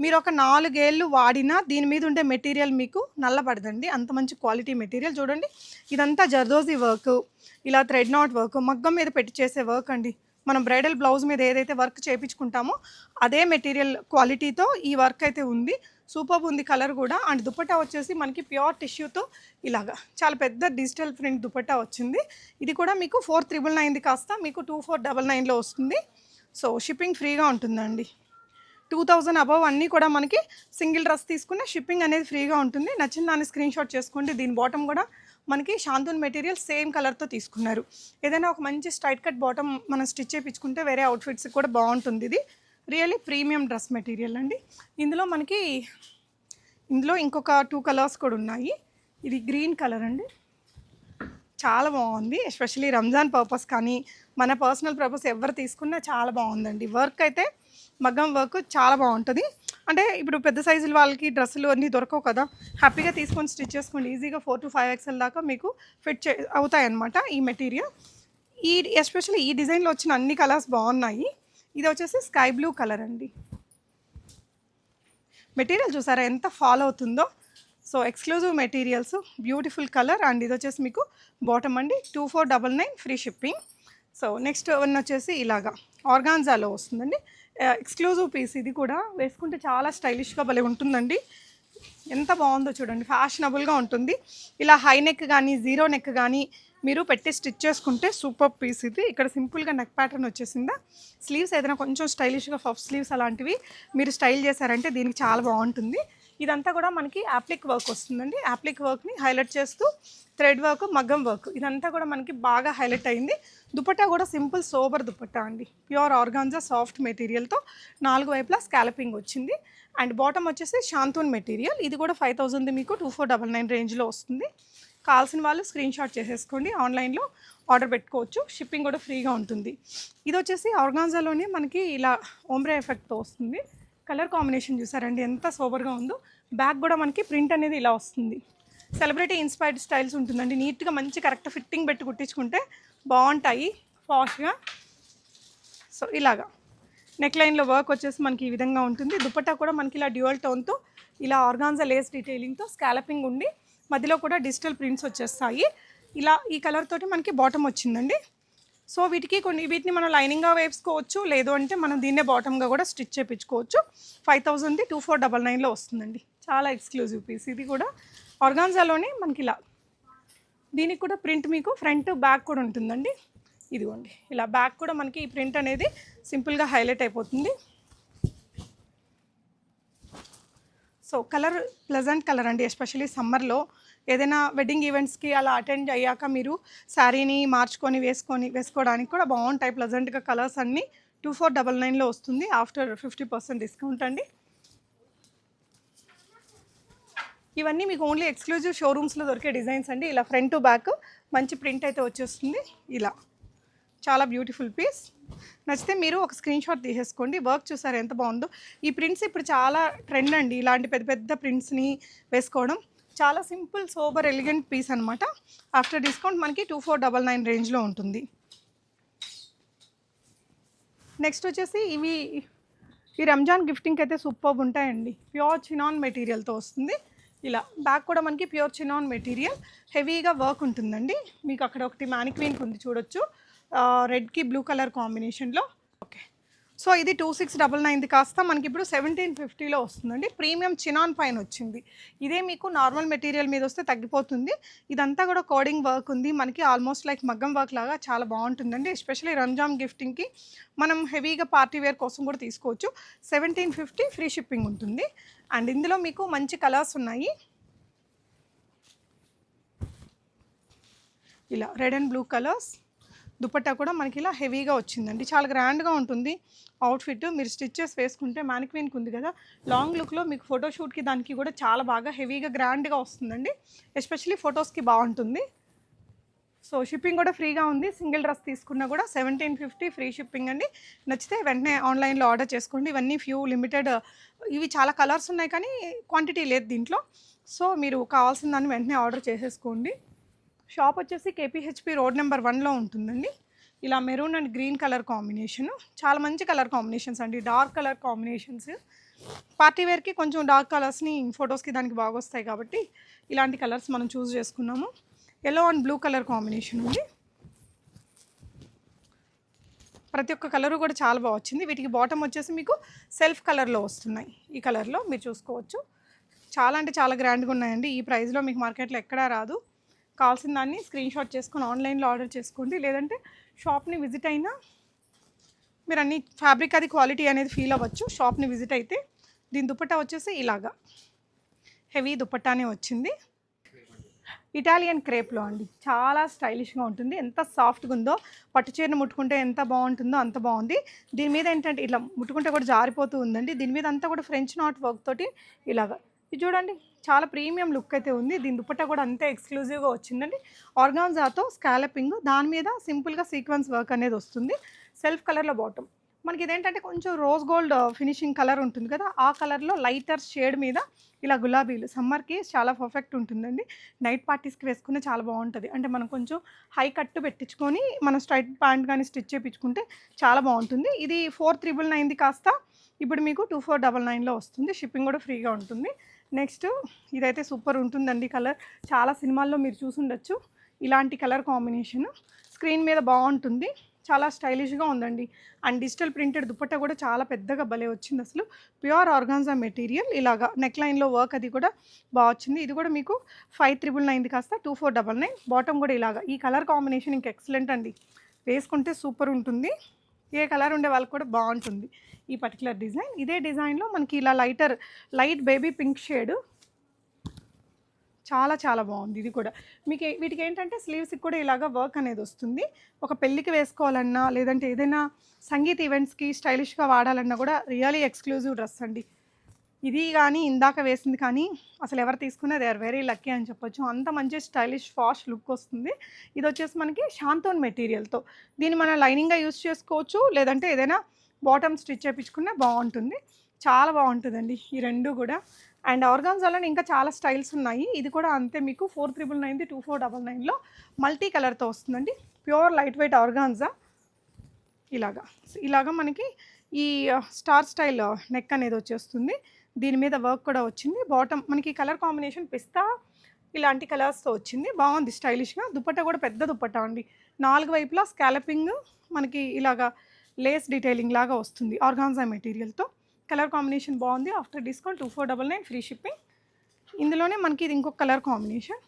మీరు ఒక 4 ఏళ్ళు వాడినా దీని మీద ఉండే మెటీరియల్ మీకు నల్లబడదండి. అంత మంచి క్వాలిటీ మెటీరియల్. చూడండి, ఇదంతా జర్దోజీ వర్క్, ఇలా థ్రెడ్ నాట్ వర్క్, మగ్గం మీద పెట్టి చేసే వర్క్ అండి. మనం బ్రైడల్ బ్లౌజ్ మీద ఏదైతే వర్క్ చేయించుకుంటామో అదే మెటీరియల్ క్వాలిటీతో ఈ వర్క్ అయితే ఉంది. సూపర్ ఉంది కలర్ కూడా. అండ్ దుపట్టా వచ్చేసి మనకి ప్యూర్ టిష్యూతో ఇలాగా చాలా పెద్ద డిజిటల్ ప్రింట్ దుపట్టా వచ్చింది. ఇది కూడా మీకు 4999 కాస్త మీకు 2499లో వస్తుంది. సో షిప్పింగ్ ఫ్రీగా ఉంటుందండి. 2000 అబవ్ అన్నీ కూడా మనకి సింగిల్ డ్రెస్ తీసుకునే షిప్పింగ్ అనేది ఫ్రీగా ఉంటుంది. నచ్చిన దాన్ని స్క్రీన్ షాట్ చేసుకోండి. దీని బాటమ్ కూడా మనకి షాంతూన్ మెటీరియల్ సేమ్ కలర్తో తీసుకున్నారు. ఏదైనా ఒక మంచి స్ట్రైట్ కట్ బాటమ్ మనం స్టిచ్ చేయించుకుంటే వేరే అవుట్ఫిట్స్కి కూడా బాగుంటుంది. ఇది రియల్లీ ప్రీమియం డ్రెస్ మెటీరియల్ అండి. ఇందులో ఇంకొక 2 కలర్స్ కూడా ఉన్నాయి. ఇది గ్రీన్ కలర్ అండి, చాలా బాగుంది. ఎస్పెషల్లీ రంజాన్ పర్పస్ కానీ మన పర్సనల్ పర్పస్ ఎవరు తీసుకున్నా చాలా బాగుందండి. వర్క్ అయితే మగ్గం వర్క్ చాలా బాగుంటుంది. అంటే ఇప్పుడు పెద్ద సైజుల వాళ్ళకి డ్రెస్సులు అన్నీ దొరకవు కదా, హ్యాపీగా తీసుకొని స్టిచ్ చేసుకోండి. ఈజీగా 4-5 XL దాకా మీకు ఫిట్ అవుతాయి అన్నమాట ఈ మెటీరియల్. ఎస్పెషల్లీ ఈ డిజైన్లో వచ్చిన అన్ని కలర్స్ బాగున్నాయి. ఇది వచ్చేసి స్కై బ్లూ కలర్ అండి. మెటీరియల్ చూసారా ఎంత ఫాలో అవుతుందో. So exclusive materials, beautiful colour. And ఇది వచ్చేసి మీకు బాటమ్ అండి, 2499 free shipping. So next one వచ్చేసి ఇలాగా ఆర్గాన్జాలో వస్తుందండి. ఎక్స్క్లూజివ్ పీస్, ఇది కూడా వేసుకుంటే చాలా స్టైలిష్గా భలే ఉంటుందండి. ఎంత బాగుందో చూడండి, ఫ్యాషనబుల్గా ఉంటుంది. ఇలా హై నెక్ కానీ జీరో నెక్ కానీ మీరు పెట్టి స్టిచ్ చేసుకుంటే సూపర్ పీస్ ఇది. ఇక్కడ సింపుల్గా నెక్ ప్యాటర్న్ వచ్చేసిందా. స్లీవ్స్ ఏదైనా కొంచెం స్టైలిష్గా పఫ్ స్లీవ్స్ అలాంటివి మీరు స్టైల్ చేశారంటే దీనికి చాలా బాగుంటుంది. ఇదంతా కూడా మనకి యాప్లిక్ వర్క్ వస్తుందండి. యాప్లిక్ వర్క్ని హైలైట్ చేస్తూ థ్రెడ్ వర్క్, మగ్గం వర్క్ ఇదంతా కూడా మనకి బాగా హైలైట్ అయింది. దుపట్టా కూడా సింపుల్ సోబర్ దుపట్టా అండి, ప్యూర్ ఆర్గాన్జా సాఫ్ట్ మెటీరియల్తో 4 వైపులా స్కాలపింగ్ వచ్చింది. అండ్ బాటమ్ వచ్చేసి షాంతూన్ మెటీరియల్. ఇది కూడా 5000 మీకు 2499 రేంజ్లో వస్తుంది. కావాల్సిన వాళ్ళు స్క్రీన్ షాట్ చేసేసుకోండి, ఆన్లైన్లో ఆర్డర్ పెట్టుకోవచ్చు. షిప్పింగ్ కూడా ఫ్రీగా ఉంటుంది. ఇది వచ్చేసి ఆర్గాన్జాలోనే మనకి ఇలా ఓంబ్రే ఎఫెక్ట్తో వస్తుంది. కలర్ కాంబినేషన్ చూసారండి ఎంత సోబర్గా ఉందో. బ్యాక్ కూడా మనకి ప్రింట్ అనేది ఇలా వస్తుంది. సెలబ్రిటీ ఇన్స్పైర్డ్ స్టైల్స్ ఉంటుందండి. నీట్గా మంచి కరెక్ట్ ఫిట్టింగ్ పెట్టి కుట్టించుకుంటే బాగుంటాయి ఫాస్ట్గా. సో ఇలాగా నెక్ లైన్లో వర్క్ వచ్చేసి మనకి ఈ విధంగా ఉంటుంది. దుపట్టా కూడా మనకి ఇలా డ్యూయల్ టోన్తో ఇలా ఆర్గాన్జా లేస్ డీటెయిలింగ్తో స్కాలపింగ్ ఉండి మధ్యలో కూడా డిజిటల్ ప్రింట్స్ వచ్చేస్తాయి. ఇలా ఈ కలర్ తోటి మనకి బాటమ్ వచ్చిందండి. సో వీటిని మనం లైనింగ్గా వేసుకోవచ్చు, లేదు అంటే మనం దీన్నే బాటమ్గా కూడా స్టిచ్ చేయించుకోవచ్చు. 5000 2499లో వస్తుందండి. చాలా ఎక్స్క్లూజివ్ పీస్ ఇది కూడా. ఆర్గాన్జాలోనే మనకి ఇలా దీనికి కూడా ప్రింట్ మీకు ఫ్రంట్ బ్యాక్ కూడా ఉంటుందండి. ఇదిగోండి ఇలా బ్యాక్ కూడా మనకి ఈ ప్రింట్ అనేది సింపుల్గా హైలైట్ అయిపోతుంది. సో కలర్ ప్లెజెంట్ కలర్ అండి, ఎస్పెషల్లీ సమ్మర్లో ఏదైనా వెడ్డింగ్ ఈవెంట్స్కి అలా అటెండ్ అయ్యాక మీరు శారీని మార్చుకొని వేసుకోవడానికి కూడా బాగుంటాయి. ప్లెజెంట్గా కలర్స్ అన్నీ 2499లో వస్తుంది ఆఫ్టర్ 50% డిస్కౌంట్ అండి. ఇవన్నీ మీకు ఓన్లీ ఎక్స్క్లూజివ్ షోరూమ్స్లో దొరికే డిజైన్స్ అండి. ఇలా ఫ్రంట్ టు బ్యాక్ మంచి ప్రింట్ అయితే వచ్చేస్తుంది. ఇలా చాలా బ్యూటిఫుల్ పీస్. నచ్చితే మీరు ఒక స్క్రీన్ షాట్ తీసేసుకోండి. వర్క్ చూసారు ఎంత బాగుందో. ఈ ప్రింట్స్ ఇప్పుడు చాలా ట్రెండ్ అండి, ఇలాంటి పెద్ద పెద్ద ప్రింట్స్ని వేసుకోవడం. చాలా సింపుల్ సోబర్ ఎలిగెంట్ పీస్ అనమాట. ఆఫ్టర్ డిస్కౌంట్ మనకి 2499 రేంజ్లో ఉంటుంది. నెక్స్ట్ వచ్చేసి ఈ రంజాన్ గిఫ్టింగ్కి అయితే సూపర్ ఉంటాయండి. ప్యూర్ చినాన్ మెటీరియల్తో వస్తుంది. ఇలా బ్యాక్ కూడా మనకి ప్యూర్ చినాన్ మెటీరియల్, హెవీగా వర్క్ ఉంటుందండి. మీకు అక్కడ ఒకటి మ్యానిక్వీన్కి ఉంది చూడొచ్చు, రెడ్కి బ్లూ కలర్ కాంబినేషన్లో. ఓకే, సో ఇది 2699 కాస్త మనకి ఇప్పుడు 1750లో వస్తుందండి. ప్రీమియం చినాన్ పైన వచ్చింది. ఇదే మీకు నార్మల్ మెటీరియల్ మీద వస్తే తగ్గిపోతుంది. ఇదంతా కూడా కోడింగ్ వర్క్ ఉంది మనకి, ఆల్మోస్ట్ లైక్ మగ్గం వర్క్ లాగా చాలా బాగుంటుందండి. ఎస్పెషల్లీ రంజాన్ గిఫ్టింగ్కి మనం హెవీగా పార్టీ వేర్ కోసం కూడా తీసుకోవచ్చు. 1750 ఫ్రీ షిప్పింగ్ ఉంటుంది. అండ్ ఇందులో మీకు మంచి కలర్స్ ఉన్నాయి. ఇలా red and blue colours. Dupatta కూడా మనకి ఇలా హెవీగా వచ్చిందండి, చాలా గ్రాండ్గా ఉంటుంది అవుట్ఫిట్. మీరు స్టిచ్చెస్ వేసుకుంటే మ్యానిక్వీన్కి ఉంది కదా, లాంగ్ లుక్లో మీకు ఫోటోషూట్కి దానికి కూడా చాలా బాగా హెవీగా గ్రాండ్గా వస్తుందండి. ఎస్పెషల్లీ ఫొటోస్కి బాగుంటుంది. సో షిప్పింగ్ కూడా ఫ్రీగా ఉంది. సింగిల్ డ్రెస్ తీసుకున్నా కూడా 1750 ఫ్రీ షిప్పింగ్ అండి. నచ్చితే వెంటనే ఆన్లైన్లో ఆర్డర్ చేసుకోండి. ఇవన్నీ ఫ్యూ లిమిటెడ్, ఇవి చాలా కలర్స్ ఉన్నాయి కానీ క్వాంటిటీ లేదు దీంట్లో. సో మీరు కావాల్సిన దాన్ని వెంటనే ఆర్డర్ చేసేసుకోండి. షాప్ వచ్చేసి KPHP రోడ్ నెంబర్ 1లో ఉంటుందండి. ఇలా maroon and green colour combination, చాలా మంచి కలర్ కాంబినేషన్స్ అండి, డార్క్ కలర్ కాంబినేషన్స్. పార్టీ వేర్కి కొంచెం డార్క్ కలర్స్ని ఫొటోస్కి దానికి బాగా వస్తాయి కాబట్టి ఇలాంటి కలర్స్ మనం చూస్ చేసుకున్నాము. Yellow and blue colour combination ఉంది. ప్రతి ఒక్క కలరు కూడా చాలా బాగా వచ్చింది. వీటికి బాటమ్ వచ్చేసి మీకు సెల్ఫ్ కలర్లో వస్తున్నాయి. ఈ కలర్లో మీరు చూసుకోవచ్చు. చాలా అంటే చాలా గ్రాండ్గా ఉన్నాయండి. ఈ ప్రైస్లో మీకు మార్కెట్లో ఎక్కడా రాదు. కావాల్సిన దాన్ని స్క్రీన్ షాట్ చేసుకొని ఆన్లైన్లో ఆర్డర్ చేసుకోండి, లేదంటే షాప్ని విజిట్ అయినా మీరు అన్ని ఫ్యాబ్రిక్ అది క్వాలిటీ అనేది ఫీల్ అవ్వచ్చు షాప్ని విజిట్ అయితే. దీని దుపట్టా వచ్చేసి ఇలాగా హెవీ దుపట్టానే వచ్చింది. ఇటాలియన్ క్రేప్లో అండి, చాలా స్టైలిష్గా ఉంటుంది. ఎంత సాఫ్ట్గా ఉందో, పట్టు చీరను ముట్టుకుంటే ఎంత బాగుంటుందో అంత బాగుంది. దీని మీద ఏంటంటే ఇట్లా ముట్టుకుంటే కూడా జారిపోతూ ఉందండి. దీని మీద అంతా కూడా ఫ్రెంచ్ నాట్ వర్క్ తోటి ఇలాగా ఇది చూడండి, చాలా ప్రీమియం లుక్ అయితే ఉంది. దీని దుపట్టా కూడా అంతే ఎక్స్క్లూజివ్గా వచ్చిందండి. ఆర్గాన్జాతో స్కాలపింగ్, దాని మీద సింపుల్గా సీక్వెన్స్ వర్క్ అనేది వస్తుంది. సెల్ఫ్ కలర్లో బాటమ్. మనకి ఇదేంటంటే కొంచెం రోజ్ గోల్డ్ ఫినిషింగ్ కలర్ ఉంటుంది కదా, ఆ కలర్లో లైటర్ షేడ్ మీద ఇలా గులాబీలు సమ్మర్కి చాలా పర్ఫెక్ట్ ఉంటుందండి. నైట్ పార్టీస్కి వేసుకునే చాలా బాగుంటుంది. అంటే మనం కొంచెం హై కట్టు పెట్టించుకొని మనం స్ట్రైట్ ప్యాంట్ కానీ స్టిచ్ చేయించుకుంటే చాలా బాగుంటుంది. ఇది 4999 కాస్త ఇప్పుడు మీకు 2499లో వస్తుంది. షిప్పింగ్ కూడా ఫ్రీగా ఉంటుంది. నెక్స్ట్ ఇదైతే సూపర్ ఉంటుందండి కలర్. చాలా సినిమాల్లో మీరు చూసుండొచ్చు ఇలాంటి కలర్ కాంబినేషన్. స్క్రీన్ మీద బాగుంటుంది, చాలా స్టైలిష్గా ఉందండి. అండ్ డిజిటల్ ప్రింటెడ్ దుపట్టా కూడా చాలా పెద్దగా భలే వచ్చింది అసలు. ప్యూర్ ఆర్గాన్జా మెటీరియల్, ఇలాగా నెక్ లైన్లో వర్క్ అది కూడా బాగా వచ్చింది. ఇది కూడా మీకు 5999 కాస్త 2499. బాటమ్ కూడా ఇలాగా, ఈ కలర్ కాంబినేషన్ ఇంక ఎక్సలెంట్ అండి. వేసుకుంటే సూపర్ ఉంటుంది. ఏ కలర్ ఉండే వాళ్ళకి కూడా బాగుంటుంది ఈ పర్టికులర్ డిజైన్. ఇదే డిజైన్లో మనకి ఇలా లైట్ బేబీ పింక్ షేడ్ చాలా చాలా బాగుంది. ఇది కూడా మీకు వీటికి ఏంటంటే స్లీవ్స్కి కూడా ఇలాగ వర్క్ అనేది వస్తుంది. ఒక పెళ్ళికి వేసుకోవాలన్నా లేదంటే ఏదైనా సంగీత ఈవెంట్స్కి స్టైలిష్గా వాడాలన్నా కూడా రియలీ ఎక్స్క్లూజివ్ డ్రెస్ అండి. ఇది కానీ ఇందాక వేసింది కానీ అసలు ఎవరు తీసుకున్నా దే ఆర్ వెరీ లక్కీ అని చెప్పొచ్చు. అంత మంచి స్టైలిష్ ఫాస్ట్ లుక్ వస్తుంది. ఇది వచ్చేసి మనకి షాంతోన్ మెటీరియల్తో, దీన్ని మనం లైనింగ్గా యూస్ చేసుకోవచ్చు, లేదంటే ఏదైనా బాటమ్ స్టిచ్ చేయించుకున్నా బాగుంటుంది. చాలా బాగుంటుందండి ఈ రెండు కూడా. అండ్ ఆర్గాన్జాలో ఇంకా చాలా స్టైల్స్ ఉన్నాయి. ఇది కూడా అంతే, మీకు 4999 2499లో మల్టీ కలర్తో వస్తుందండి. Pure light weight organza. ఇలాగా మనకి ఈ స్టార్ స్టైల్ నెక్ అనేది వచ్చేస్తుంది. దీని మీద వర్క్ కూడా వచ్చింది. బాటమ్ మనకి కలర్ కాంబినేషన్ పిస్తా ఇలాంటి కలర్స్తో వచ్చింది. బాగుంది స్టైలిష్గా. దుపట్టా కూడా పెద్ద దుపట్టా అండి. 4 వైపులా స్కాలపింగ్ మనకి ఇలాగా లేస్ డీటెయిలింగ్ లాగా వస్తుంది ఆర్గాన్జా మెటీరియల్తో. కలర్ కాంబినేషన్ బాగుంది. After discount 2499 free shipping. ఇందులోనే మనకి ఇది ఇంకొక కలర్ కాంబినేషన్.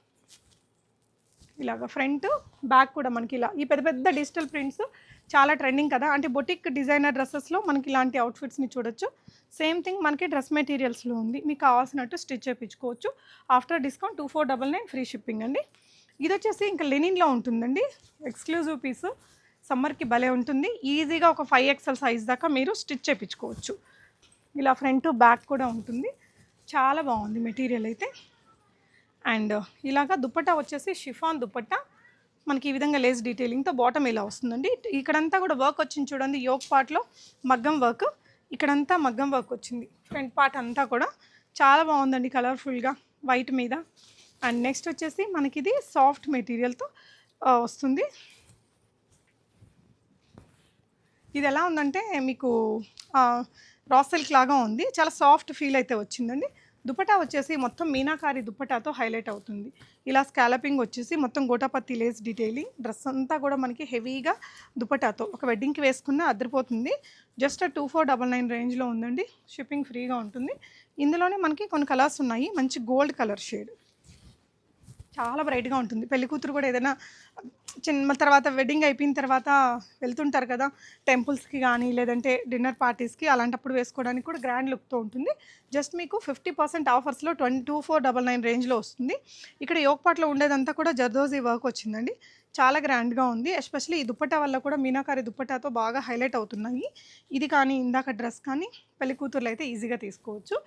ఇలాగ ఫ్రంట్ బ్యాక్ కూడా మనకి ఇలా ఈ పెద్ద పెద్ద డిజిటల్ ప్రింట్స్ చాలా ట్రెండింగ్ కదా. అంటే బొటిక్ డిజైనర్ డ్రెస్సెస్లో మనకి ఇలాంటి అవుట్ఫిట్స్ని చూడొచ్చు. సేమ్ థింగ్ మనకి డ్రెస్ మెటీరియల్స్లో ఉంది. మీకు కావాల్సినట్టు స్టిచ్ చేయించుకోవచ్చు. ఆఫ్టర్ డిస్కౌంట్ 2499 ఫ్రీ షిప్పింగ్ అండి. ఇది వచ్చేసి ఇంకా లెనిన్లో ఉంటుందండి. ఎక్స్క్లూజివ్ పీసు, సమ్మర్కి భలే ఉంటుంది. ఈజీగా ఒక 5XL సైజ్ దాకా మీరు స్టిచ్ చేయించుకోవచ్చు. ఇలా ఫ్రంట్ బ్యాక్ కూడా ఉంటుంది. చాలా బాగుంది మెటీరియల్ అయితే. అండ్ ఇలాగా దుపట్టా వచ్చేసి షిఫాన్ దుపట్టా మనకి ఈ విధంగా లేస్ డీటెయిలింగ్తో బాటమ్ ఇలా వస్తుందండి. ఇక్కడంతా కూడా వర్క్ వచ్చింది చూడండి. యోక్ పార్ట్లో మగ్గం వర్క్, ఇక్కడంతా మగ్గం వర్క్ వచ్చింది. ఫ్రంట్ పార్ట్ అంతా కూడా చాలా బాగుందండి కలర్ఫుల్గా వైట్ మీద. అండ్ నెక్స్ట్ వచ్చేసి మనకి ఇది సాఫ్ట్ మెటీరియల్తో వస్తుంది. ఇది ఎలా ఉందంటే మీకు రా సిల్క్ లాగా ఉంది. చాలా సాఫ్ట్ ఫీల్ అయితే వచ్చిందండి. దుపట్టా వచ్చేసి మొత్తం మీనాకారి దుపట్టాతో హైలైట్ అవుతుంది. ఇలా స్కాలపింగ్ వచ్చేసి మొత్తం గోటాపత్తి లేస్ డీటెయిలింగ్. డ్రెస్ అంతా కూడా మనకి హెవీగా దుపట్టాతో ఒక వెడ్డింగ్కి వేసుకున్న అదిరిపోతుంది. జస్ట్ 2499 రేంజ్లో ఉందండి. షిప్పింగ్ ఫ్రీగా ఉంటుంది. ఇందులోనే మనకి కొన్ని కలర్స్ ఉన్నాయి. మంచి గోల్డ్ కలర్ షేడ్ చాలా బ్రైట్గా ఉంటుంది. పెళ్లి కూతురు కూడా ఏదైనా చిన్న తర్వాత వెడ్డింగ్ అయిపోయిన తర్వాత వెళ్తుంటారు కదా టెంపుల్స్కి కానీ లేదంటే డిన్నర్ పార్టీస్కి, అలాంటప్పుడు వేసుకోవడానికి కూడా గ్రాండ్ లుక్తో ఉంటుంది. జస్ట్ మీకు 50% ఆఫర్స్లో 2499 రేంజ్లో వస్తుంది. ఇక్కడ యోగపాట్లో ఉండేదంతా కూడా జర్దోజీ వర్క్ వచ్చిందండి. చాలా గ్రాండ్గా ఉంది. ఎస్పెషల్లీ ఈ దుపట్టా వల్ల కూడా మీనాకారి దుపట్టాతో బాగా హైలైట్ అవుతున్నాయి. ఇది కానీ ఇందాక డ్రెస్ కానీ పెళ్లి కూతుర్లు అయితే ఈజీగా తీసుకోవచ్చు.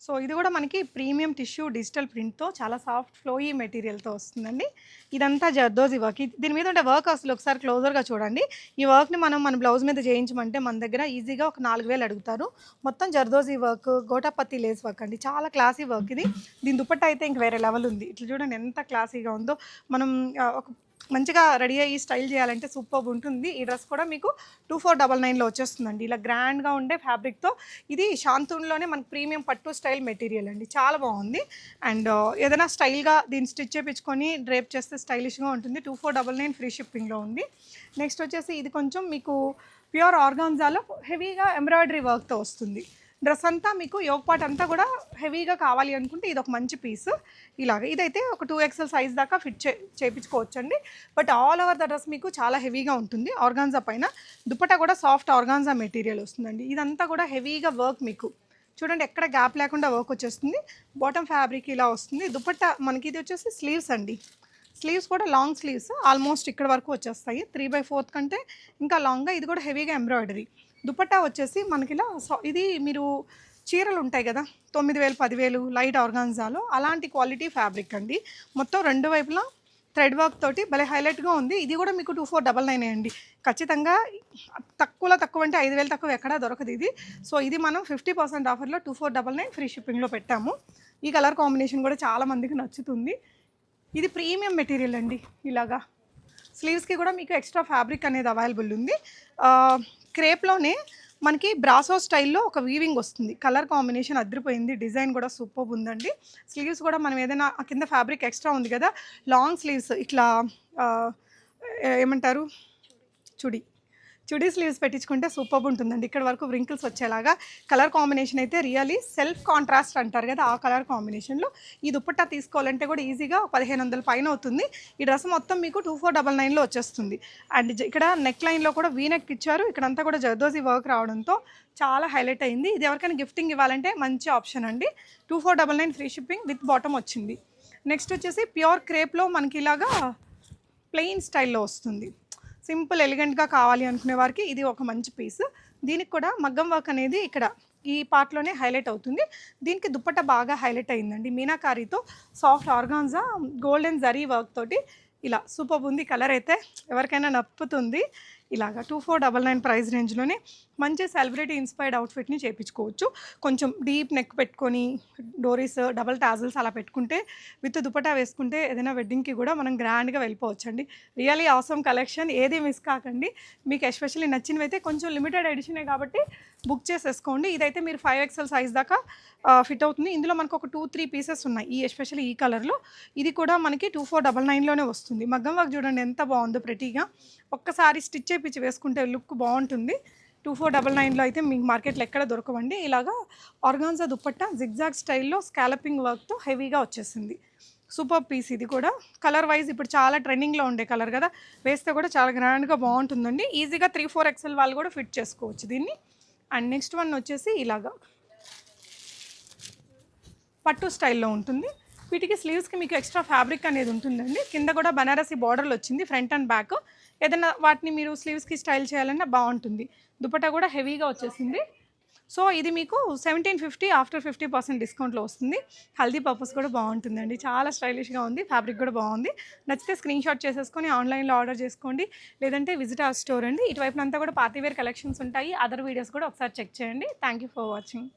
సో ఇది కూడా మనకి ప్రీమియం టిష్యూ డిజిటల్ ప్రింట్తో చాలా సాఫ్ట్ ఫ్లోయీ మెటీరియల్తో వస్తుందండి. ఇదంతా జర్దోజీ వర్క్. దీని మీద ఉండే వర్క్ అసలు ఒకసారి క్లోజర్గా చూడండి. ఈ వర్క్ని మన బ్లౌజ్ మీద చేయించమంటే మన దగ్గర ఈజీగా ఒక 4000 అడుగుతారు. మొత్తం జర్దోజీ వర్క్, గోటాపత్తి లేస్ వర్క్ అండి. చాలా క్లాసీ వర్క్ ఇది. దీని దుపట్టా అయితే ఇంక వేరే లెవెల్ ఉంది. ఇట్లా చూడండి ఎంత క్లాసీగా ఉందో. మనం ఒక మంచిగా రెడీ అయ్యి స్టైల్ చేయాలంటే సూపర్ ఉంటుంది. ఈ డ్రెస్ కూడా మీకు 2499లో వచ్చేస్తుందండి. ఇలా గ్రాండ్గా ఉండే ఫ్యాబ్రిక్తో. ఇది శాంతూన్లోనే మనకు ప్రీమియం పట్టు స్టైల్ మెటీరియల్ అండి. చాలా బాగుంది. అండ్ ఏదైనా స్టైల్గా దీన్ని స్టిచ్ చేయించుకొని డ్రేప్ చేస్తే స్టైలిష్గా ఉంటుంది. 2499 ఫ్రీ షిప్పింగ్లో ఉంది. నెక్స్ట్ వచ్చేసి ఇది కొంచెం మీకు ప్యూర్ ఆర్గాన్జాలో హెవీగా ఎంబ్రాయిడరీ వర్క్తో వస్తుంది. డ్రెస్ అంతా మీకు యోగ్ పార్ట్ అంతా కూడా హెవీగా కావాలి అనుకుంటే ఇది ఒక మంచి పీస్. ఇలాగ ఇదైతే ఒక 2XL సైజ్ దాకా ఫిట్ చేయించుకోవచ్చండి. But all over the dress మీకు చాలా హెవీగా ఉంటుంది. ఆర్గాన్జా పైన దుపట్టా కూడా సాఫ్ట్ ఆర్గాన్జా మెటీరియల్ వస్తుందండి. ఇదంతా కూడా హెవీగా వర్క్ మీకు చూడండి, ఎక్కడ గ్యాప్ లేకుండా వర్క్ వచ్చేస్తుంది. బాటమ్ ఫ్యాబ్రిక్ ఇలా వస్తుంది. దుపట్టా మనకి ఇది వచ్చేసి స్లీవ్స్ అండి. స్లీవ్స్ కూడా లాంగ్ స్లీవ్స్ ఆల్మోస్ట్ ఇక్కడ వరకు వచ్చేస్తాయి. 3/4 కంటే ఇంకా లాంగ్గా. ఇది కూడా హెవీగా ఎంబ్రాయిడరీ. దుపట్టా వచ్చేసి మనకి ఇలా ఇది మీరు చీరలు ఉంటాయి కదా 9000 10,000 లైట్ ఆర్గాన్జాలో అలాంటి క్వాలిటీ ఫ్యాబ్రిక్ అండి. మొత్తం రెండు వైపులా థ్రెడ్ వర్క్ తోటి భలే హైలైట్గా ఉంది. ఇది కూడా మీకు 2499 అండి. ఖచ్చితంగా తక్కువలో తక్కువ అంటే 5000 తక్కువ ఎక్కడా దొరకదు ఇది. సో ఇది మనం 50% ఆఫర్లో 2499 ఫ్రీ షిప్పింగ్లో పెట్టాము. ఈ కలర్ కాంబినేషన్ కూడా చాలా మందికి నచ్చుతుంది. ఇది ప్రీమియం మెటీరియల్ అండి. ఇలాగా స్లీవ్స్కి కూడా మీకు ఎక్స్ట్రా ఫ్యాబ్రిక్ అనేది అవైలబుల్ ఉంది. క్రేప్లోనే మనకి బ్రాసో స్టైల్లో ఒక వీవింగ్ వస్తుంది. కలర్ కాంబినేషన్ అదిరిపోయింది. డిజైన్ కూడా సూపర్ ఉందండి. స్లీవ్స్ కూడా మనం ఏదైనా కింద ఫ్యాబ్రిక్ ఎక్స్ట్రా ఉంది కదా, లాంగ్ స్లీవ్స్ ఇట్లా ఏమంటారు చుడీ స్లీవ్స్ పెట్టించుకుంటే సూపర్ ఉంటుందండి. ఇక్కడ వరకు వ్రింకిల్స్ వచ్చేలాగా కలర్ కాంబినేషన్ అయితే రియలీ సెల్ఫ్ కాంట్రాస్ట్ అంటారు కదా, ఆ కలర్ కాంబినేషన్లో ఈ దుపట్టా తీసుకోవాలంటే కూడా ఈజీగా 1500 పైన అవుతుంది. ఈ డ్రెస్ మొత్తం మీకు 2499లో వచ్చేస్తుంది. అండ్ ఇక్కడ నెక్ లైన్లో కూడా వీ నెక్ ఇచ్చారు. ఇక్కడంతా కూడా జర్దోజీ వర్క్ రావడంతో చాలా హైలైట్ అయింది. ఇది ఎవరికైనా గిఫ్టింగ్ ఇవ్వాలంటే మంచి ఆప్షన్ అండి. 2499 ఫ్రీ షిప్పింగ్ విత్ బాటమ్ వచ్చింది. నెక్స్ట్ వచ్చేసి ప్యూర్ క్రేప్లో మనకి ఇలాగా ప్లెయిన్ స్టైల్లో వస్తుంది. సింపుల్ ఎలిగెంట్గా కావాలి అనుకునే వారికి ఇది ఒక మంచి పీస్. దీనికి కూడా మగ్గం వర్క్ అనేది ఇక్కడ ఈ పార్ట్లోనే హైలైట్ అవుతుంది. దీనికి దుప్పట్ట బాగా హైలైట్ అయిందండి. మీనాకారీతో soft organza golden zari work తోటి ఇలా సూపర్ ఉంది. కలర్ అయితే ఎవరికైనా నప్పుతుంది. ఇలాగా 2499 ప్రైస్ రేంజ్లోనే మంచి సెలబ్రిటీ ఇన్స్పైర్డ్ అవుట్ఫిట్ని చేయించుకోవచ్చు. కొంచెం డీప్ నెక్ పెట్టుకొని డోరీస్ డబల్ టాజల్స్ అలా పెట్టుకుంటే విత్ దుపట్టా వేసుకుంటే ఏదైనా వెడ్డింగ్కి కూడా మనం గ్రాండ్గా వెళ్ళిపోవచ్చు అండి. రియలీ ఆసమ్ కలెక్షన్, ఏది మిస్ కాకండి. మీకు ఎస్పెషల్లీ నచ్చినవి అయితే కొంచెం లిమిటెడ్ ఎడిషనే కాబట్టి బుక్ చేసేసుకోండి. ఇదైతే మీరు 5XL సైజ్ దాకా ఫిట్ అవుతుంది. ఇందులో మనకు ఒక 2-3 పీసెస్ ఉన్నాయి ఎస్పెషల్లీ ఈ కలర్లో. ఇది కూడా మనకి 2499లోనే వస్తుంది. మగ్గం వర్క్ చూడండి ఎంత బాగుందో ప్రెటీగా. ఒక్కసారి స్టిచ్ చేయించి వేసుకుంటే లుక్ బాగుంటుంది. 2499లో అయితే మీకు మార్కెట్లో ఎక్కడ దొరకవండి. ఇలాగా ఆర్గాన్జా దుప్పట్టా జిగ్జాగ్ స్టైల్లో స్కాలపింగ్ వర్క్తో హెవీగా వచ్చేసింది. సూపర్ పీస్ ఇది కూడా. కలర్ వైజ్ ఇప్పుడు చాలా ట్రెండింగ్లో ఉండే కలర్ కదా, వేస్తే కూడా చాలా గ్రాండ్గా బాగుంటుందండి. ఈజీగా 3-4XL వాళ్ళు కూడా ఫిట్ చేసుకోవచ్చు దీన్ని. అండ్ నెక్స్ట్ వన్ వచ్చేసి ఇలాగా పట్టు స్టైల్లో ఉంటుంది. వీటికి స్లీవ్స్కి మీకు ఎక్స్ట్రా ఫ్యాబ్రిక్ అనేది ఉంటుందండి. కింద కూడా బనారసి బార్డర్లు వచ్చింది ఫ్రంట్ అండ్ బ్యాక్. ఏదైనా వాటిని మీరు స్లీవ్స్కి స్టైల్ చేయాలన్నా బాగుంటుంది. దుపట్టా కూడా హెవీగా వచ్చేసింది. సో ఇది మీకు 1750 ఆఫ్టర్ 50% డిస్కౌంట్లో వస్తుంది. హల్దీ పర్పస్ కూడా బాగుంటుందండి. చాలా స్టైలిష్గా ఉంది. ఫ్యాబ్రిక్ కూడా బాగుంది. నచ్చితే స్క్రీన్ షాట్ చేసేసుకొని ఆన్లైన్లో ఆర్డర్ చేసుకోండి. లేదంటే విజిట్ అవర్ స్టోర్ అండి. ఇటువైపునంతా కూడా పార్టీవేర్ కలెక్షన్స్ ఉంటాయి. అదర్ వీడియోస్ కూడా ఒకసారి చెక్ చేయండి. Thank you for watching.